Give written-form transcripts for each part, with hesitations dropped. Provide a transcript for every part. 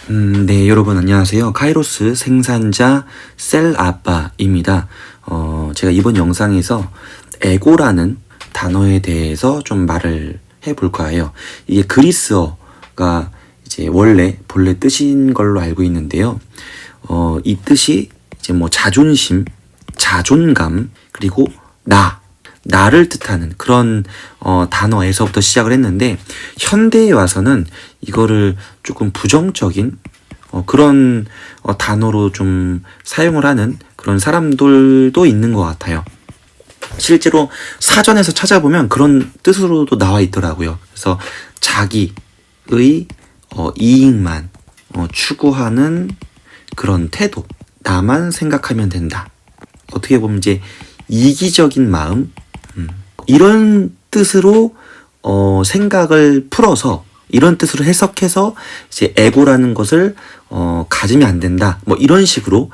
네, 여러분 안녕하세요. 카이로스 생산자 셀아빠입니다. 제가 이번 영상에서 에고라는 단어에 대해서 좀 말을 해볼까 해요. 이게 그리스어가 이제 본래 뜻인 걸로 알고 있는데요. 이 뜻이 이제 뭐 자존심, 자존감, 그리고 나를 뜻하는 그런 단어에서부터 시작을 했는데, 현대에 와서는 이거를 조금 부정적인 그런 단어로 좀 사용을 하는 그런 사람들도 있는 것 같아요. 실제로 사전에서 찾아보면 그런 뜻으로도 나와 있더라고요. 그래서 자기의 이익만 추구하는 그런 태도, 나만 생각하면 된다. 어떻게 보면 이제 이기적인 마음, 이런 뜻으로 생각을 풀어서, 이런 뜻으로 해석해서 이제 에고라는 것을 가지면 안 된다, 뭐 이런 식으로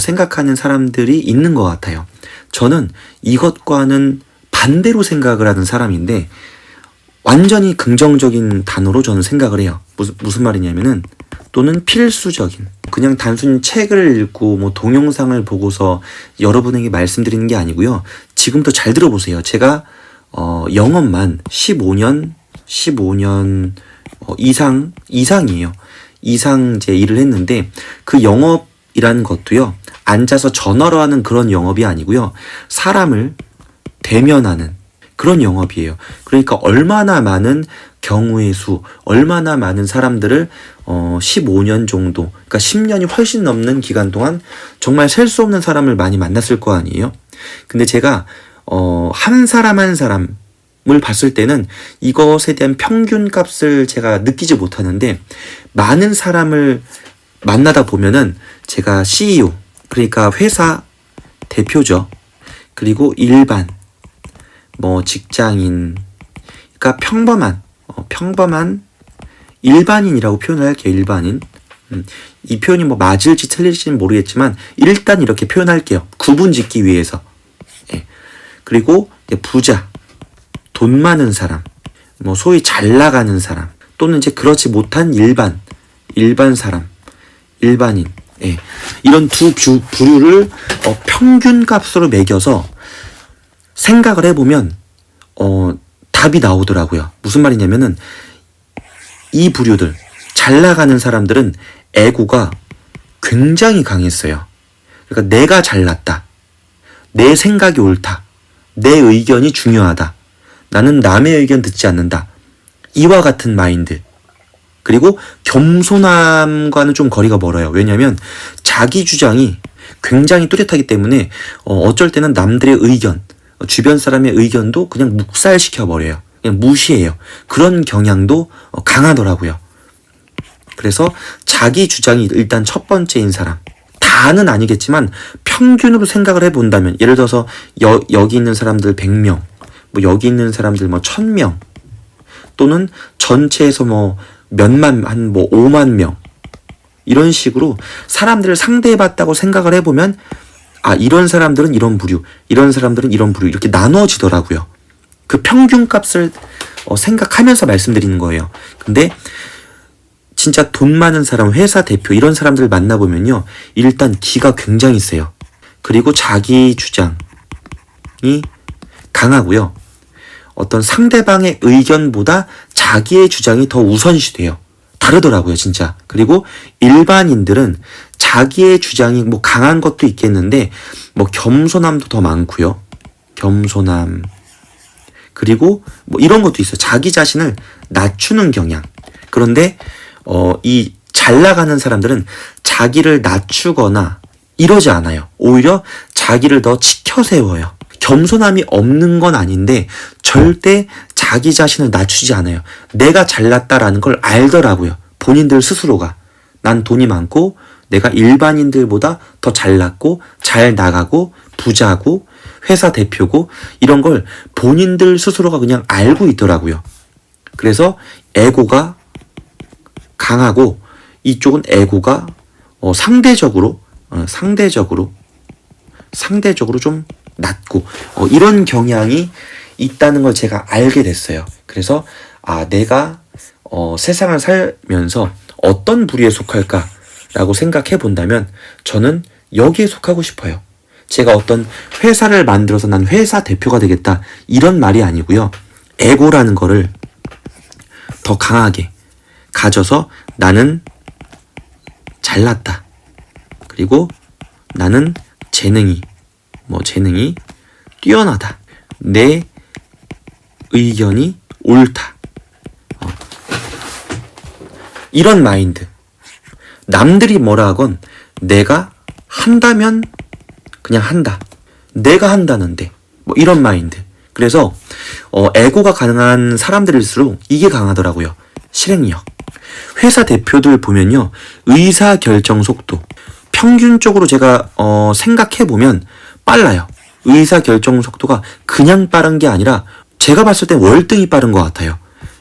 생각하는 사람들이 있는 것 같아요. 저는 이것과는 반대로 생각을 하는 사람인데, 완전히 긍정적인 단어로 저는 생각을 해요. 무슨 말이냐면은, 또는 필수적인, 그냥 단순히 책을 읽고 뭐 동영상을 보고서 여러분에게 말씀드리는 게 아니고요. 지금부터 잘 들어보세요. 제가 영업만 15년 이상이에요. 이상 이제 일을 했는데, 그 영업이라는 것도요, 앉아서 전화로 하는 그런 영업이 아니고요, 사람을 대면하는 그런 영업이에요. 그러니까 얼마나 많은 경우의 수, 얼마나 많은 사람들을 15년 정도, 그러니까 10년이 훨씬 넘는 기간 동안 정말 셀 수 없는 사람을 많이 만났을 거 아니에요. 근데 제가 한 사람 한 사람을 봤을 때는 이것에 대한 평균 값을 제가 느끼지 못하는데, 많은 사람을 만나다 보면은 제가 CEO, 그러니까 회사 대표죠. 그리고 일반, 뭐 직장인, 그러니까 평범한 일반인이라고 표현을 할게요. 일반인. 이 표현이 뭐 맞을지 틀릴지는 모르겠지만 일단 이렇게 표현할게요. 구분 짓기 위해서. 예. 그리고 부자, 돈 많은 사람, 뭐 소위 잘 나가는 사람, 또는 이제 그렇지 못한 일반 사람, 일반인. 예. 이런 두 부류를 평균 값으로 매겨서 생각을 해보면 답이 나오더라고요. 무슨 말이냐면은, 이 부류들, 잘 나가는 사람들은 에고가 굉장히 강했어요. 그러니까 내가 잘났다, 내 생각이 옳다, 내 의견이 중요하다, 나는 남의 의견 듣지 않는다, 이와 같은 마인드. 그리고 겸손함과는 좀 거리가 멀어요. 왜냐하면 자기 주장이 굉장히 뚜렷하기 때문에 어쩔 때는 남들의 의견, 주변 사람의 의견도 그냥 묵살시켜버려요. 그냥 무시해요. 그런 경향도 강하더라고요. 그래서 자기 주장이 일단 첫 번째인 사람. 다는 아니겠지만 평균으로 생각을 해본다면, 예를 들어서 여기 있는 사람들 100명, 뭐 여기 있는 사람들 뭐 1000명, 또는 전체에서 뭐 몇만, 한 뭐 5만 명, 이런 식으로 사람들을 상대해봤다고 생각을 해보면, 이런 사람들은 이런 부류, 이런 사람들은 이런 부류, 이렇게 나눠지더라고요. 그 평균 값을 생각하면서 말씀드리는 거예요. 근데 진짜 돈 많은 사람, 회사 대표, 이런 사람들을 만나보면요, 일단 기가 굉장히 세요. 그리고 자기 주장이 강하고요. 어떤 상대방의 의견보다 자기의 주장이 더 우선시돼요. 다르더라고요, 진짜. 그리고 일반인들은 자기의 주장이 뭐 강한 것도 있겠는데, 뭐 겸손함도 더 많고요. 겸손함. 그리고 뭐 이런 것도 있어요. 자기 자신을 낮추는 경향. 그런데 이 잘 나가는 사람들은 자기를 낮추거나 이러지 않아요. 오히려 자기를 더 치켜 세워요. 겸손함이 없는 건 아닌데 절대 자기 자신을 낮추지 않아요. 내가 잘났다라는 걸 알더라고요. 본인들 스스로가. 난 돈이 많고 내가 일반인들보다 더 잘났고 잘 나가고 부자고 회사 대표고, 이런 걸 본인들 스스로가 그냥 알고 있더라고요. 그래서 에고가 강하고, 이쪽은 에고가 상대적으로 좀 낮고, 이런 경향이 있다는 걸 제가 알게 됐어요. 그래서 내가 세상을 살면서 어떤 부류에 속할까라고 생각해 본다면 저는 여기에 속하고 싶어요. 제가 어떤 회사를 만들어서 난 회사 대표가 되겠다 이런 말이 아니고요. 에고라는 거를 더 강하게 가져서 나는 잘났다. 그리고 나는 재능이 뛰어나다. 내 의견이 옳다. 이런 마인드. 남들이 뭐라 하건 내가 한다면 그냥 한다. 내가 한다는데. 이런 마인드. 그래서 에고가 가능한 사람들일수록 이게 강하더라고요. 실행력. 회사 대표들 보면요. 의사결정 속도. 평균적으로 제가 생각해보면 빨라요. 의사결정 속도가 그냥 빠른 게 아니라 제가 봤을 때 월등히 빠른 것 같아요.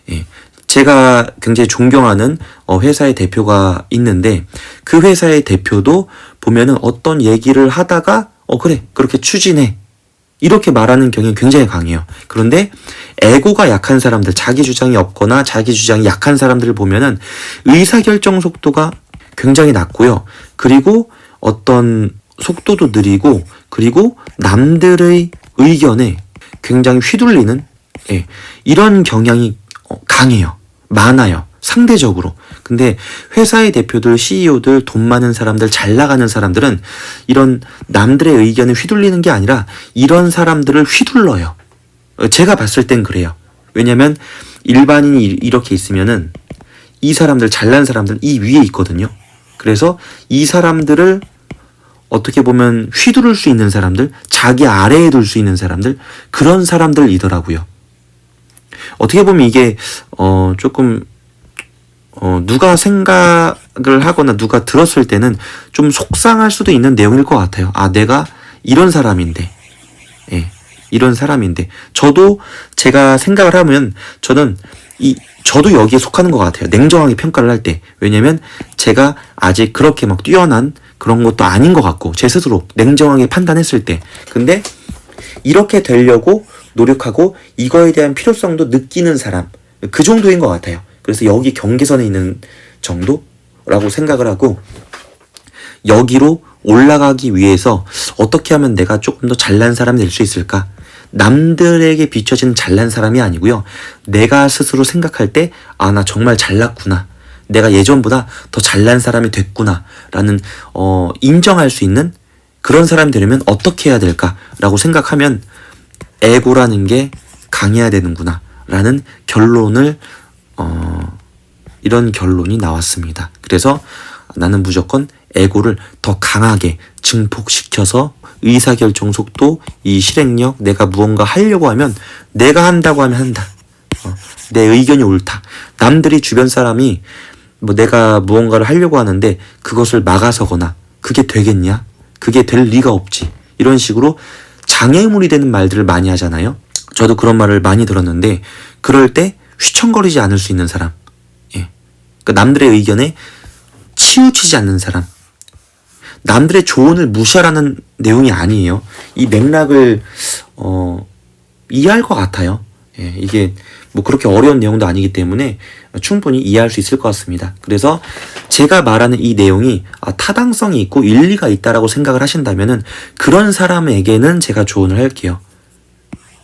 예. 제가 굉장히 존경하는 회사의 대표가 있는데 그 회사의 대표도 보면은 어떤 얘기를 하다가 그래 그렇게 추진해 이렇게 말하는 경향이 굉장히 강해요. 그런데 에고가 약한 사람들, 자기 주장이 없거나 자기 주장이 약한 사람들을 보면은 의사결정 속도가 굉장히 낮고요. 그리고 어떤 속도도 느리고 그리고 남들의 의견에 굉장히 휘둘리는 이런 경향이 강해요. 많아요. 상대적으로. 근데 회사의 대표들, CEO들, 돈 많은 사람들, 잘 나가는 사람들은 이런 남들의 의견에 휘둘리는 게 아니라 이런 사람들을 휘둘러요. 제가 봤을 땐 그래요. 왜냐면 일반인이 이렇게 있으면은 이 사람들, 잘난 사람들 이 위에 있거든요. 그래서 이 사람들을 어떻게 보면 휘두를 수 있는 사람들, 자기 아래에 둘 수 있는 사람들, 그런 사람들이더라고요. 어떻게 보면 이게 조금 누가 생각을 하거나 누가 들었을 때는 좀 속상할 수도 있는 내용일 것 같아요. 아, 내가 이런 사람인데, 이런 사람인데, 저도 제가 생각을 하면 저도 여기에 속하는 것 같아요. 냉정하게 평가를 할 때. 왜냐면 제가 아직 그렇게 막 뛰어난 그런 것도 아닌 것 같고, 제 스스로 냉정하게 판단했을 때. 근데 이렇게 되려고 노력하고 이거에 대한 필요성도 느끼는 사람, 그 정도인 것 같아요. 그래서 여기 경계선에 있는 정도라고 생각을 하고, 여기로 올라가기 위해서 어떻게 하면 내가 조금 더 잘난 사람이 될 수 있을까? 남들에게 비춰지는 잘난 사람이 아니고요. 내가 스스로 생각할 때, 아, 나 정말 잘났구나. 내가 예전보다 더 잘난 사람이 됐구나. 라는, 인정할 수 있는 그런 사람이 되려면 어떻게 해야 될까라고 생각하면 에고라는 게 강해야 되는구나. 라는 결론을, 이런 결론이 나왔습니다. 그래서 나는 무조건 에고를 더 강하게 증폭시켜서 의사결정 속도, 이 실행력, 내가 무언가 하려고 하면 내가 한다고 하면 한다. 내 의견이 옳다. 남들이 주변 사람이 내가 무언가를 하려고 하는데 그것을 막아서거나 그게 되겠냐? 그게 될 리가 없지. 이런 식으로 장애물이 되는 말들을 많이 하잖아요. 저도 그런 말을 많이 들었는데 그럴 때 휘청거리지 않을 수 있는 사람. 그러니까 남들의 의견에 치우치지 않는 사람. 남들의 조언을 무시하라는 내용이 아니에요. 이 맥락을 이해할 것 같아요. 이게 그렇게 어려운 내용도 아니기 때문에 충분히 이해할 수 있을 것 같습니다. 그래서 제가 말하는 이 내용이 타당성이 있고 일리가 있다라고 생각을 하신다면은 그런 사람에게는 제가 조언을 할게요.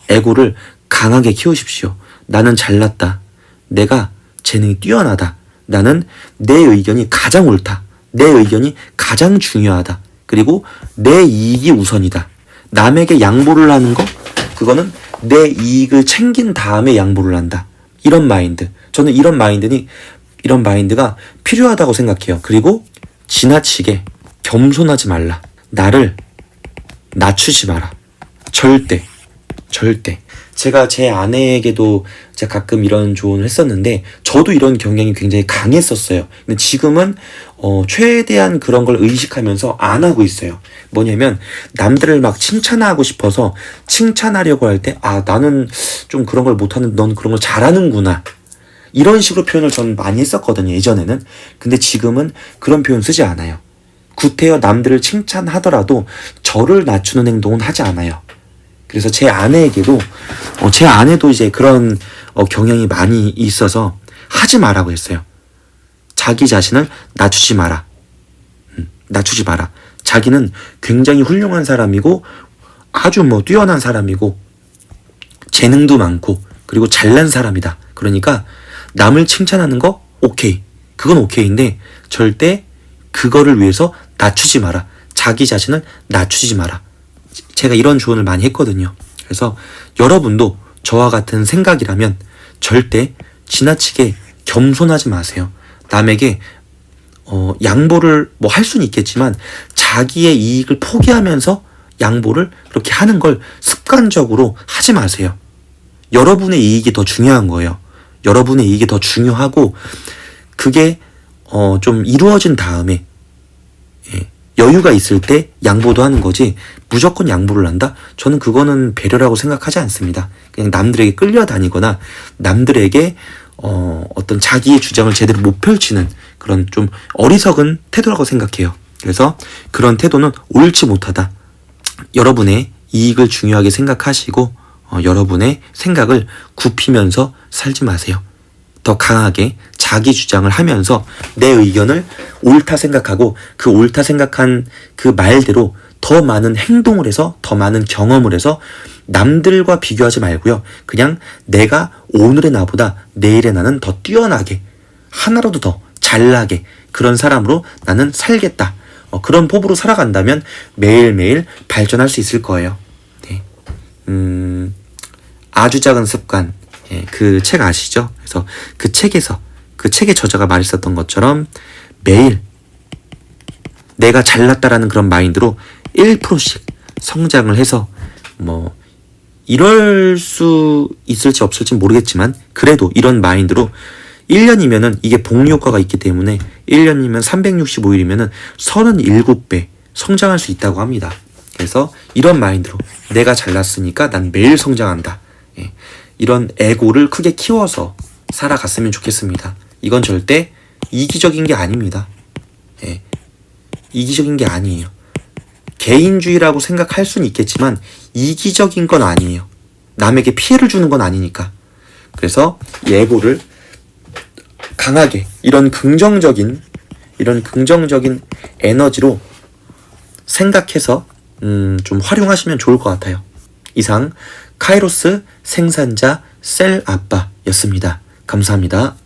에고를 강하게 키우십시오. 나는 잘났다. 내가 재능이 뛰어나다. 나는 내 의견이 가장 옳다. 내 의견이 가장 중요하다. 그리고 내 이익이 우선이다. 남에게 양보를 하는 거, 그거는 내 이익을 챙긴 다음에 양보를 한다. 이런 마인드. 저는 이런 마인드가 필요하다고 생각해요. 그리고 지나치게 겸손하지 말라. 나를 낮추지 마라. 절대. 제가 제 아내에게도 제가 가끔 이런 조언을 했었는데 저도 이런 경향이 굉장히 강했었어요. 근데 지금은 최대한 그런 걸 의식하면서 안 하고 있어요. 뭐냐면 남들을 막 칭찬하고 싶어서 칭찬하려고 할 때 나는 좀 그런 걸 못하는데 넌 그런 걸 잘하는구나. 이런 식으로 표현을 저는 많이 했었거든요. 예전에는. 근데 지금은 그런 표현 쓰지 않아요. 구태여 남들을 칭찬하더라도 저를 낮추는 행동은 하지 않아요. 그래서 제 아내에게도 제 아내도 이제 그런 경향이 많이 있어서 하지 말라고 했어요. 자기 자신을 낮추지 마라. 낮추지 마라. 자기는 굉장히 훌륭한 사람이고 아주 뛰어난 사람이고 재능도 많고 그리고 잘난 사람이다. 그러니까 남을 칭찬하는 거 오케이. 그건 오케이인데 절대 그거를 위해서 낮추지 마라. 자기 자신을 낮추지 마라. 제가 이런 조언을 많이 했거든요. 그래서 여러분도 저와 같은 생각이라면 절대 지나치게 겸손하지 마세요. 남에게 양보를 할 수는 있겠지만 자기의 이익을 포기하면서 양보를 그렇게 하는 걸 습관적으로 하지 마세요. 여러분의 이익이 더 중요한 거예요. 여러분의 이익이 더 중요하고 그게 좀 이루어진 다음에 여유가 있을 때 양보도 하는 거지 무조건 양보를 한다? 저는 그거는 배려라고 생각하지 않습니다. 그냥 남들에게 끌려다니거나 남들에게 어떤 자기의 주장을 제대로 못 펼치는 그런 좀 어리석은 태도라고 생각해요. 그래서 그런 태도는 옳지 못하다. 여러분의 이익을 중요하게 생각하시고 여러분의 생각을 굽히면서 살지 마세요. 더 강하게 자기 주장을 하면서 내 의견을 옳다 생각하고 그 옳다 생각한 그 말대로 더 많은 행동을 해서 더 많은 경험을 해서 남들과 비교하지 말고요. 그냥 내가 오늘의 나보다 내일의 나는 더 뛰어나게 하나라도 더 잘나게 그런 사람으로 나는 살겠다. 그런 포부로 살아간다면 매일매일 발전할 수 있을 거예요. 네. 아주 작은 습관. 그 책 아시죠? 그래서 그 책의 저자가 말했었던 것처럼 매일 내가 잘났다라는 그런 마인드로 1%씩 성장을 해서 이럴 수 있을지 없을지 모르겠지만 그래도 이런 마인드로 1년이면은 이게 복리 효과가 있기 때문에 1년이면 365일이면은 37배 성장할 수 있다고 합니다. 그래서 이런 마인드로 내가 잘났으니까 난 매일 성장한다. 이런 에고를 크게 키워서 살아갔으면 좋겠습니다. 이건 절대 이기적인 게 아닙니다. 이기적인 게 아니에요. 개인주의라고 생각할 수는 있겠지만 이기적인 건 아니에요. 남에게 피해를 주는 건 아니니까. 그래서 이 에고를 강하게 이런 긍정적인 에너지로 생각해서 좀 활용하시면 좋을 것 같아요. 이상 카이로스 생산자 셀 아빠였습니다. 감사합니다.